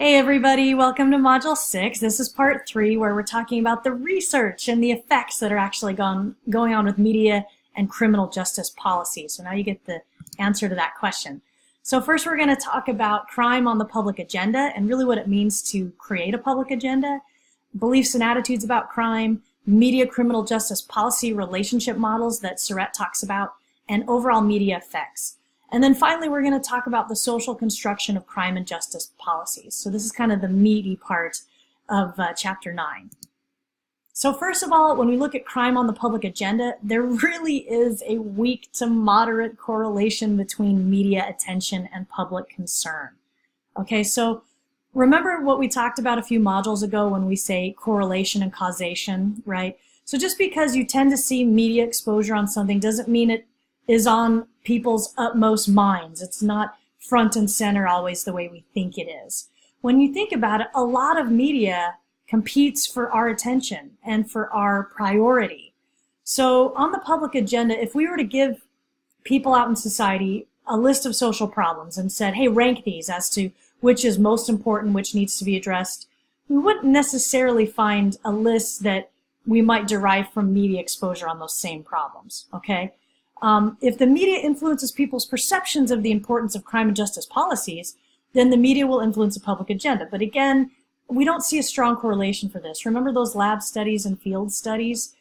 Hey everybody, welcome to Module 6. This is part 3 where we're talking about the research and the effects that are actually going on with media and criminal justice policy. So now you get the answer to that question. So first we're going to talk about crime on the public agenda and really what it means to create a public agenda, beliefs and attitudes about crime, media criminal justice policy relationship models that Surratt talks about, and overall media effects. And then finally, we're going to talk about the social construction of crime and justice policies. So this is kind of the meaty part of Chapter 9. So first of all, when we look at crime on the public agenda, there really is a weak to moderate correlation between media attention and public concern. Okay, so remember what we talked about a few modules ago when we say correlation and causation, right? So just because you tend to see media exposure on something doesn't mean it is on people's utmost minds. It's not front and center always the way we think it is. When you think about it, a lot of media competes for our attention and for our priority. So on the public agenda, if we were to give people out in society a list of social problems and said, hey, rank these as to which is most important, which needs to be addressed, we wouldn't necessarily find a list that we might derive from media exposure on those same problems, okay? If the media influences people's perceptions of the importance of crime and justice policies, then the media will influence the public agenda. But again, we don't see a strong correlation for this. Remember those lab studies and field studies?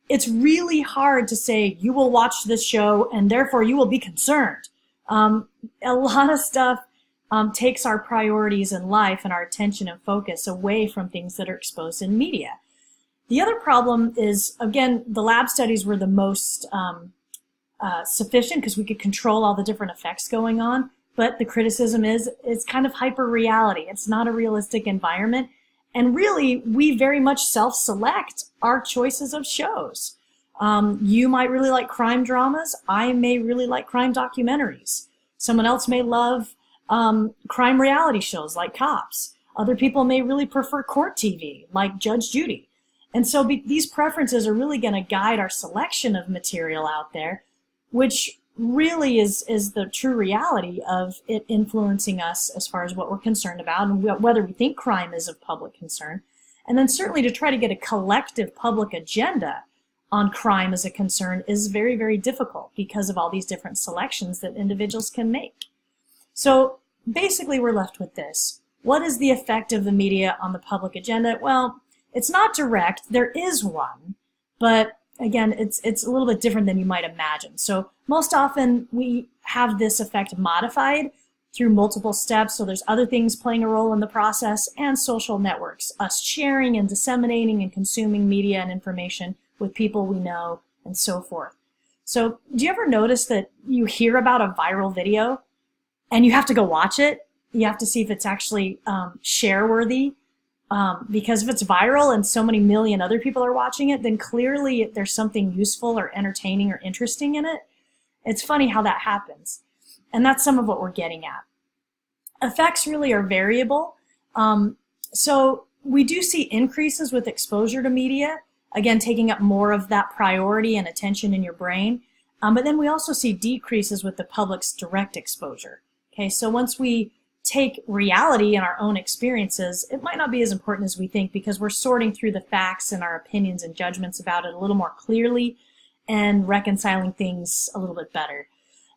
It's really hard to say, you will watch this show and therefore you will be concerned. A lot of stuff takes our priorities in life and our attention and focus away from things that are exposed in media. The other problem is, again, the lab studies were the most sufficient because we could control all the different effects going on, but the criticism is it's kind of hyper reality. It's not a realistic environment, and really we very much self-select our choices of shows. You might really like crime dramas. I may really like crime documentaries. Someone else may love crime reality shows like Cops. Other people may really prefer court TV like Judge Judy. And so these preferences are really going to guide our selection of material out there, which really is the true reality of it influencing us as far as what we're concerned about and whether we think crime is of public concern. And then certainly to try to get a collective public agenda on crime as a concern is very, very difficult because of all these different selections that individuals can make. So basically we're left with this. What is the effect of the media on the public agenda? Well, it's not direct. There is one, but again, it's a little bit different than you might imagine. So most often we have this effect modified through multiple steps. So there's other things playing a role in the process and social networks, us sharing and disseminating and consuming media and information with people we know and so forth. So do you ever notice that you hear about a viral video and you have to go watch it? You have to see if it's actually share-worthy. Because if it's viral and so many million other people are watching it, then clearly there's something useful or entertaining or interesting in it. It's funny how that happens. And that's some of what we're getting at. Effects really are variable. So we do see increases with exposure to media, again, taking up more of that priority and attention in your brain. But then we also see decreases with the public's direct exposure. Okay, so once we take reality in our own experiences, it might not be as important as we think because we're sorting through the facts and our opinions and judgments about it a little more clearly and reconciling things a little bit better.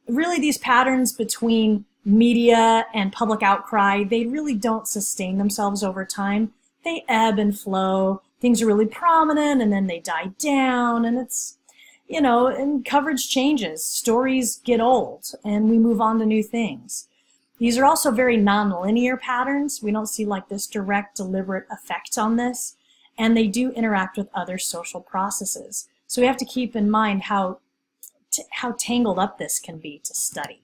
Really, these patterns between media and public outcry, they really don't sustain themselves over time. They ebb and flow. Things are really prominent and then they die down, and it's, and coverage changes. Stories get old and we move on to new things. These are also very non-linear patterns. We don't see like this direct, deliberate effect on this, and they do interact with other social processes. So we have to keep in mind how tangled up this can be to study.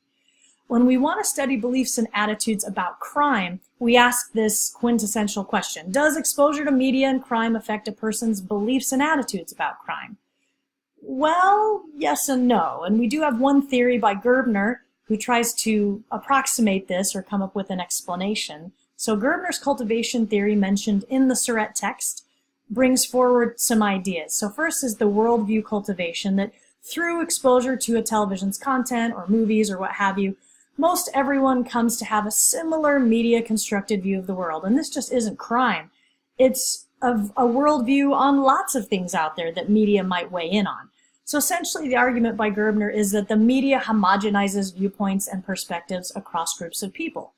When we want to study beliefs and attitudes about crime, we ask this quintessential question: does exposure to media and crime affect a person's beliefs and attitudes about crime? Well, yes and no. And we do have one theory by Gerbner who tries to approximate this or come up with an explanation. So Gerbner's cultivation theory mentioned in the Surratt text brings forward some ideas. So first is the worldview cultivation, that through exposure to a television's content or movies or what have you, most everyone comes to have a similar media-constructed view of the world. And this just isn't crime. It's a worldview on lots of things out there that media might weigh in on. So essentially, the argument by Gerbner is that the media homogenizes viewpoints and perspectives across groups of people.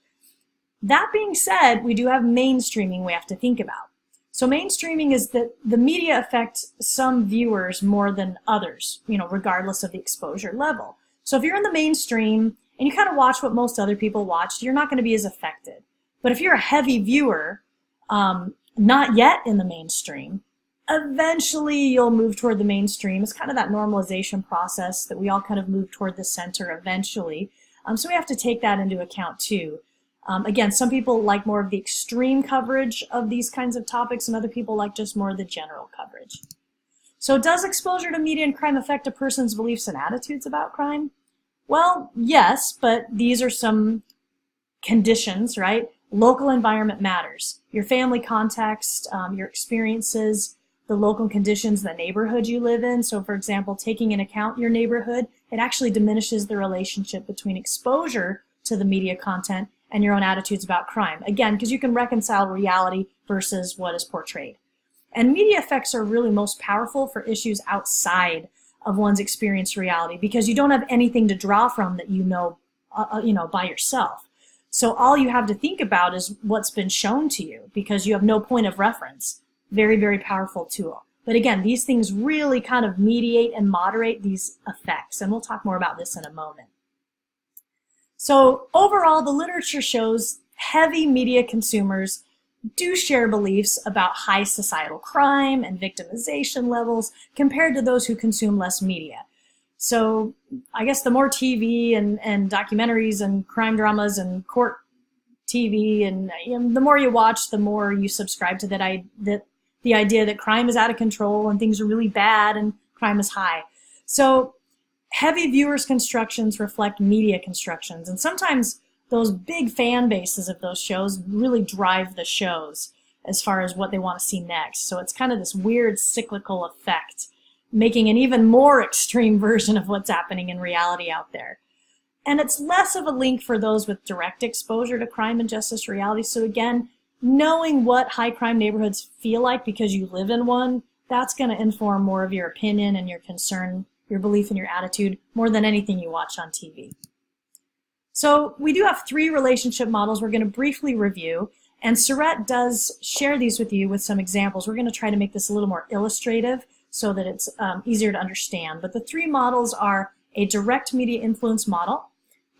That being said, we do have mainstreaming we have to think about. So mainstreaming is that the media affect some viewers more than others, regardless of the exposure level. So if you're in the mainstream and you kind of watch what most other people watch, you're not going to be as affected. But if you're a heavy viewer, not yet in the mainstream, eventually you'll move toward the mainstream. It's kind of that normalization process that we all kind of move toward the center eventually. So we have to take that into account too. Again, some people like more of the extreme coverage of these kinds of topics, and other people like just more of the general coverage. So does exposure to media and crime affect a person's beliefs and attitudes about crime? Well, yes, but these are some conditions, right? Local environment matters. Your family context, your experiences, the local conditions, the neighborhood you live in. So for example, taking into account your neighborhood, it actually diminishes the relationship between exposure to the media content and your own attitudes about crime. Again, because you can reconcile reality versus what is portrayed. And media effects are really most powerful for issues outside of one's experienced reality, because you don't have anything to draw from that you know by yourself. So all you have to think about is what's been shown to you, because you have no point of reference. Very, very powerful tool. But again, these things really kind of mediate and moderate these effects, and we'll talk more about this in a moment. So overall, the literature shows heavy media consumers do share beliefs about high societal crime and victimization levels compared to those who consume less media. So I guess the more TV and documentaries and crime dramas and court TV and the more you watch, the more you subscribe to the idea that crime is out of control and things are really bad and crime is high. So heavy viewers' constructions reflect media constructions, and sometimes those big fan bases of those shows really drive the shows as far as what they want to see next. So it's kind of this weird cyclical effect, making an even more extreme version of what's happening in reality out there. And it's less of a link for those with direct exposure to crime and justice reality. So again, knowing what high crime neighborhoods feel like because you live in one, that's going to inform more of your opinion and your concern, your belief and your attitude, more than anything you watch on TV. So we do have 3 relationship models we're going to briefly review, and Surratt does share these with you with some examples. We're going to try to make this a little more illustrative so that it's easier to understand. But the 3 models are a direct media influence model,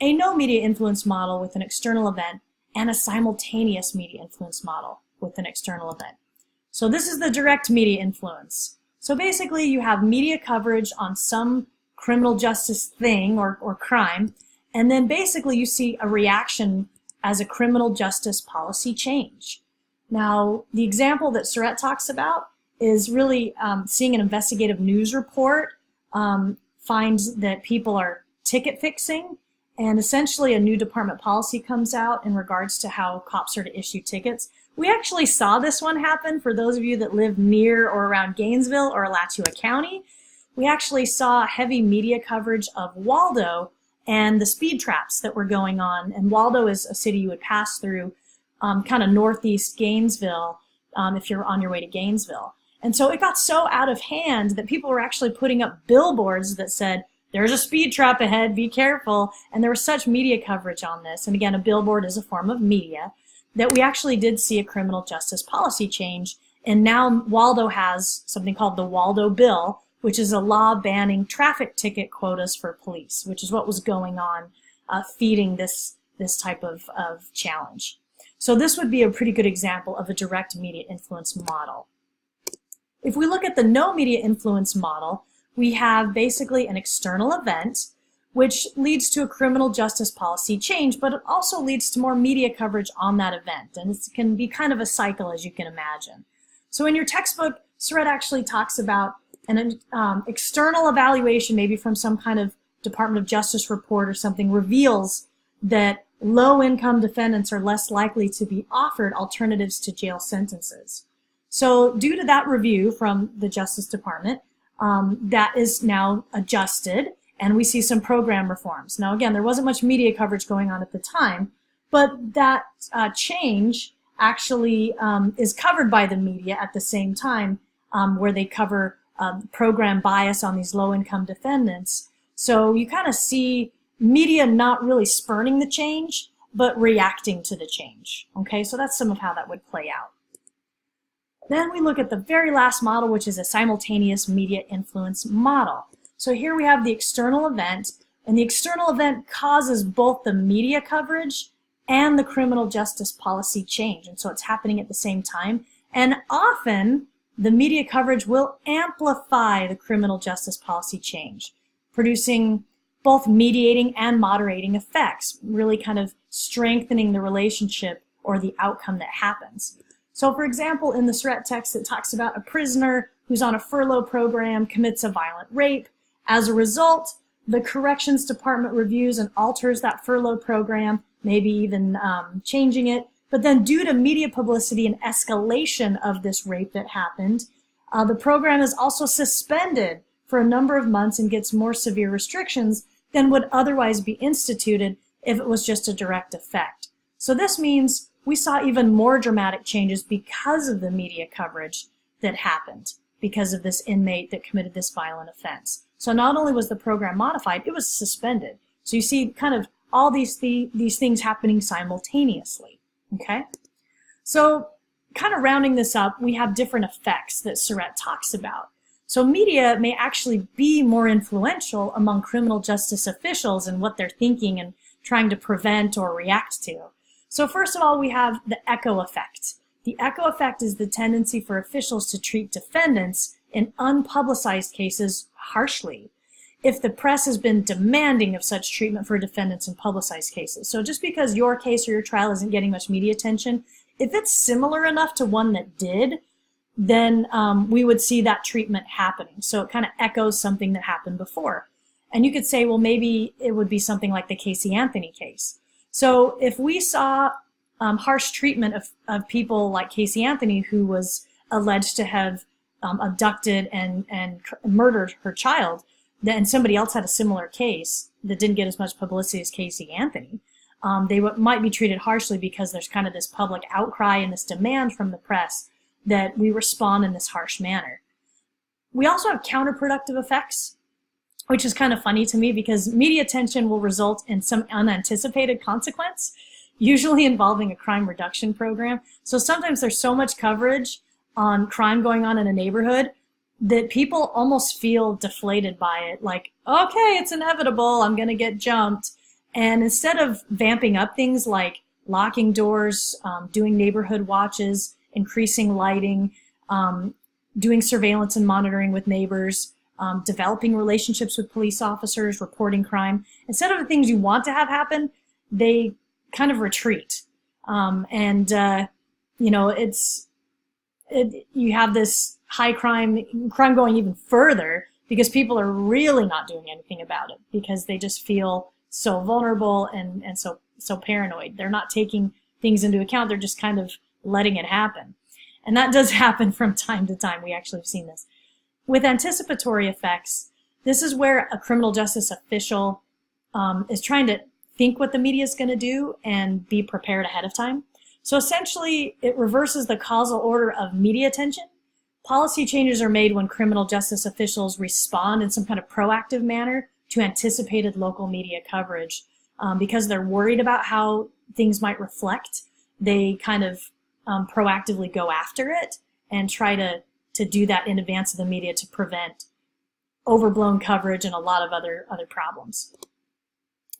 a no media influence model with an external event, and a simultaneous media influence model with an external event. So this is the direct media influence. So basically you have media coverage on some criminal justice thing or crime, and then basically you see a reaction as a criminal justice policy change. Now, the example that Surratt talks about is really seeing an investigative news report, finds that people are ticket fixing, and essentially a new department policy comes out in regards to how cops are to issue tickets. We actually saw this one happen for those of you that live near or around Gainesville or Alachua County. We actually saw heavy media coverage of Waldo and the speed traps that were going on. And Waldo is a city you would pass through kind of northeast Gainesville if you're on your way to Gainesville. And so it got so out of hand that people were actually putting up billboards that said, "There's a speed trap ahead, be careful." And there was such media coverage on this. And again, a billboard is a form of media, that we actually did see a criminal justice policy change. And now Waldo has something called the Waldo Bill, which is a law banning traffic ticket quotas for police, which is what was going on, feeding this type of challenge. So this would be a pretty good example of a direct media influence model. If we look at the no media influence model, we have basically an external event which leads to a criminal justice policy change, but it also leads to more media coverage on that event. And it can be kind of a cycle, as you can imagine. So in your textbook, Surratt actually talks about an external evaluation, maybe from some kind of Department of Justice report or something, reveals that low-income defendants are less likely to be offered alternatives to jail sentences. So due to that review from the Justice Department, that is now adjusted, and we see some program reforms. Now, again, there wasn't much media coverage going on at the time, but that change actually is covered by the media at the same time, where they cover program bias on these low-income defendants. So you kind of see media not really spurning the change, but reacting to the change. Okay, so that's some of how that would play out. Then we look at the very last model, which is a simultaneous media influence model. So here we have the external event, and the external event causes both the media coverage and the criminal justice policy change. And so it's happening at the same time. And often the media coverage will amplify the criminal justice policy change, producing both mediating and moderating effects, really kind of strengthening the relationship or the outcome that happens. So for example, in the Surratt text, it talks about a prisoner who's on a furlough program commits a violent rape. As a result, the corrections department reviews and alters that furlough program, maybe even changing it. But then due to media publicity and escalation of this rape that happened, the program is also suspended for a number of months and gets more severe restrictions than would otherwise be instituted if it was just a direct effect. So this means we saw even more dramatic changes because of the media coverage that happened, because of this inmate that committed this violent offense. So not only was the program modified, it was suspended. So you see kind of all these things happening simultaneously. Okay? So kind of rounding this up, we have different effects that Surratt talks about. So media may actually be more influential among criminal justice officials in what they're thinking and trying to prevent or react to. So first of all, we have the echo effect. The echo effect is the tendency for officials to treat defendants in unpublicized cases harshly if the press has been demanding of such treatment for defendants in publicized cases. So just because your case or your trial isn't getting much media attention, if it's similar enough to one that did, then we would see that treatment happening. So it kind of echoes something that happened before. And you could say, well, maybe it would be something like the Casey Anthony case. So if we saw harsh treatment of people like Casey Anthony, who was alleged to have abducted and murdered her child, and somebody else had a similar case that didn't get as much publicity as Casey Anthony, they might be treated harshly because there's kind of this public outcry and this demand from the press that we respond in this harsh manner. We also have counterproductive effects, which is kind of funny to me because media attention will result in some unanticipated consequence, usually involving a crime reduction program. So sometimes there's so much coverage on crime going on in a neighborhood that people almost feel deflated by it. Like, okay, it's inevitable, I'm going to get jumped. And instead of vamping up things like locking doors, doing neighborhood watches, increasing lighting, doing surveillance and monitoring with neighbors, developing relationships with police officers, reporting crime, instead of the things you want to have happen, they kind of retreat. You know, you have this high crime going even further because people are really not doing anything about it because they just feel so vulnerable and so paranoid. They're not taking things into account. They're just kind of letting it happen. And that does happen from time to time. We actually have seen this. With anticipatory effects, this is where a criminal justice official is trying to think what the media is going to do and be prepared ahead of time. So essentially, it reverses the causal order of media attention. Policy changes are made when criminal justice officials respond in some kind of proactive manner to anticipated local media coverage. Because they're worried about how things might reflect, they kind of proactively go after it and try to do that in advance of the media to prevent overblown coverage and a lot of other problems.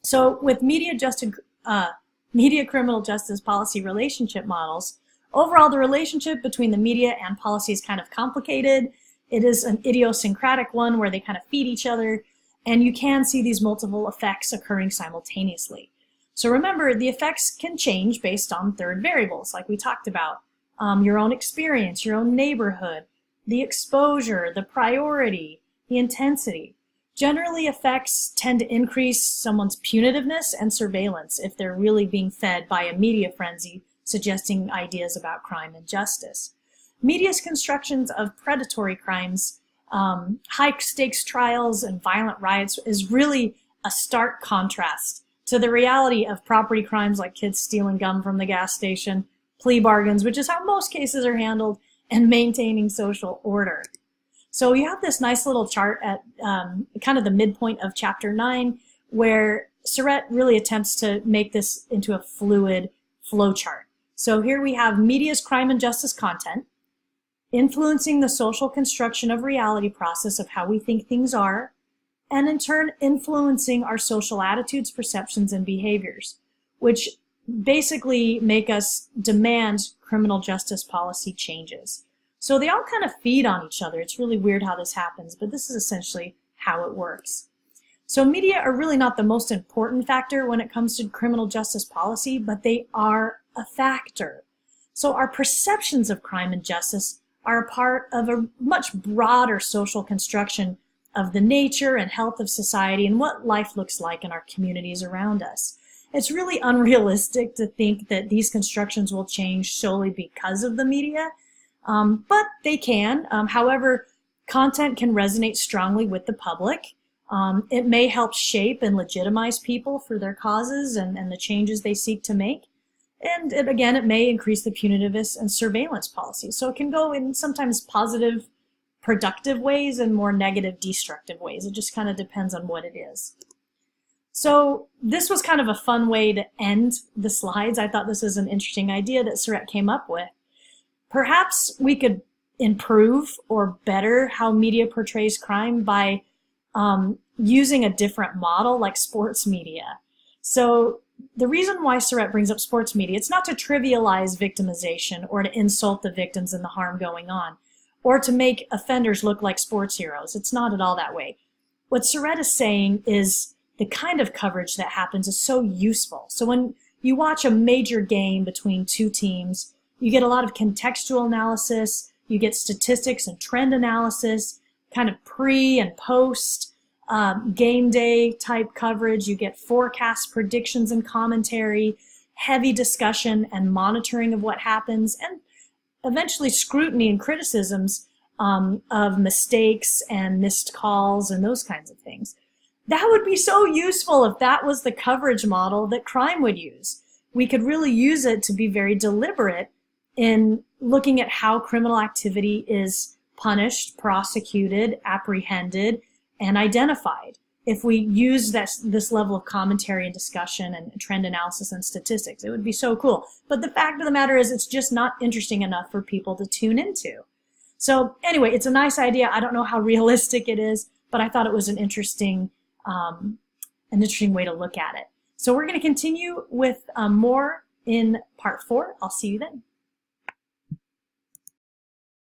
So with media criminal justice policy relationship models, overall the relationship between the media and policy is kind of complicated. It is an idiosyncratic one where they kind of feed each other, and you can see these multiple effects occurring simultaneously. So remember, the effects can change based on third variables, like we talked about. Your own experience, your own neighborhood, the exposure, the priority, the intensity. Generally, effects tend to increase someone's punitiveness and surveillance if they're really being fed by a media frenzy suggesting ideas about crime and justice. Media's constructions of predatory crimes high-stakes trials and violent riots is really a stark contrast to the reality of property crimes like kids stealing gum from the gas station, plea bargains, which is how most cases are handled, and maintaining social order. So you have this nice little chart at kind of the midpoint of Chapter 9, where Surratt really attempts to make this into a fluid flow chart. So here we have media's crime and justice content, influencing the social construction of reality process of how we think things are, and in turn influencing our social attitudes, perceptions, and behaviors, which basically make us demand criminal justice policy changes. So they all kind of feed on each other. It's really weird how this happens, but this is essentially how it works. So media are really not the most important factor when it comes to criminal justice policy, but they are a factor. So our perceptions of crime and justice are a part of a much broader social construction of the nature and health of society and what life looks like in our communities around us. It's really unrealistic to think that these constructions will change solely because of the media, but they can. However, content can resonate strongly with the public. It may help shape and legitimize people for their causes and the changes they seek to make. And again, it may increase the punitiveness and surveillance policy. So it can go in sometimes positive, productive ways and more negative, destructive ways. It just kind of depends on what it is. So this was kind of a fun way to end the slides. I thought this was an interesting idea that Surratt came up with. Perhaps we could improve or better how media portrays crime by using a different model like sports media. So the reason why Surratt brings up sports media, it's not to trivialize victimization or to insult the victims and the harm going on, or to make offenders look like sports heroes. It's not at all that way. What Surratt is saying is the kind of coverage that happens is so useful. So when you watch a major game between two teams, you get a lot of contextual analysis, you get statistics and trend analysis, kind of pre and post game day type coverage. You get forecast predictions and commentary, heavy discussion and monitoring of what happens, and eventually scrutiny and criticisms of mistakes and missed calls and those kinds of things. That would be so useful if that was the coverage model that crime would use. We could really use it to be very deliberate in looking at how criminal activity is punished, prosecuted, apprehended, and identified. If we use this level of commentary and discussion and trend analysis and statistics, it would be so cool. But the fact of the matter is it's just not interesting enough for people to tune into. So anyway, it's a nice idea. I don't know how realistic it is, but I thought it was an interesting way to look at it. So we're going to continue with more in part 4. I'll see you then.